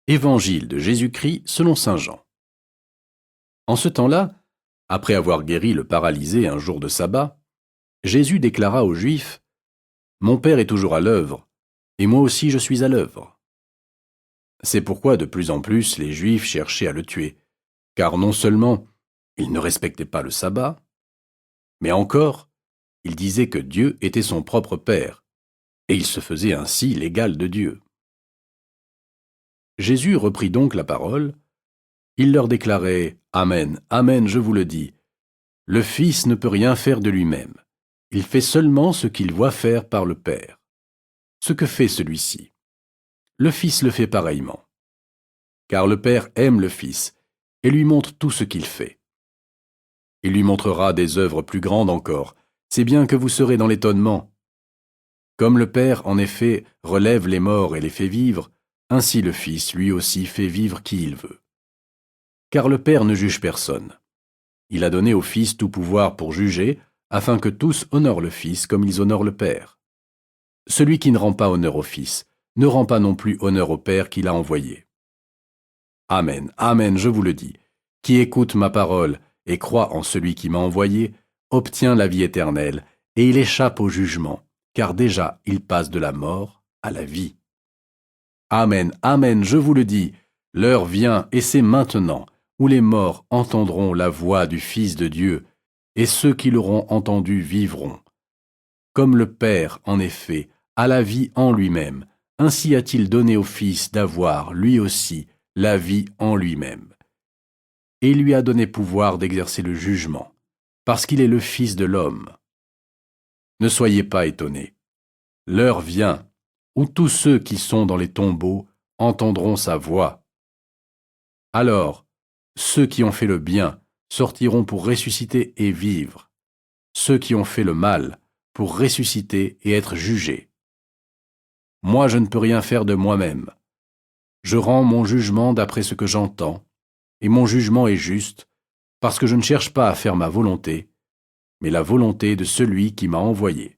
Évangile de Jésus-Christ selon saint Jean. En ce temps-là, après avoir guéri le paralysé un jour de sabbat, Jésus déclara aux Juifs : « Mon Père est toujours à l'œuvre, et moi aussi je suis à l'œuvre. » C'est pourquoi de plus en plus les Juifs cherchaient à le tuer, car non seulement il ne respectait pas le sabbat, mais encore, il disait que Dieu était son propre Père, et il se faisait ainsi l'égal de Dieu. Jésus reprit donc la parole. Il leur déclarait : « Amen, Amen, je vous le dis, le Fils ne peut rien faire de lui-même. Il fait seulement ce qu'il voit faire par le Père. Ce que fait celui-ci, le Fils le fait pareillement. Car le Père aime le Fils et lui montre tout ce qu'il fait. Il lui montrera des œuvres plus grandes encore, si bien que vous serez dans l'étonnement. Comme le Père, en effet, relève les morts et les fait vivre, ainsi le Fils lui aussi fait vivre qui il veut. Car le Père ne juge personne. Il a donné au Fils tout pouvoir pour juger, afin que tous honorent le Fils comme ils honorent le Père. Celui qui ne rend pas honneur au Fils ne rend pas non plus honneur au Père qui l'a envoyé. Amen, Amen, je vous le dis, qui écoute ma parole et croit en celui qui m'a envoyé, obtient la vie éternelle, et il échappe au jugement, car déjà il passe de la mort à la vie. Amen, Amen, je vous le dis, l'heure vient, et c'est maintenant, où les morts entendront la voix du Fils de Dieu, et ceux qui l'auront entendu vivront. Comme le Père, en effet, a la vie en lui-même, ainsi a-t-il donné au Fils d'avoir, lui aussi, la vie en lui-même. Et il lui a donné pouvoir d'exercer le jugement, parce qu'il est le Fils de l'homme. Ne soyez pas étonnés. L'heure vient, où tous ceux qui sont dans les tombeaux entendront sa voix. Alors, ceux qui ont fait le bien sortiront pour ressusciter et vivre. Ceux qui ont fait le mal pour ressusciter et être jugés. Moi, je ne peux rien faire de moi-même. Je rends mon jugement d'après ce que j'entends, et mon jugement est juste, parce que je ne cherche pas à faire ma volonté, mais la volonté de celui qui m'a envoyé.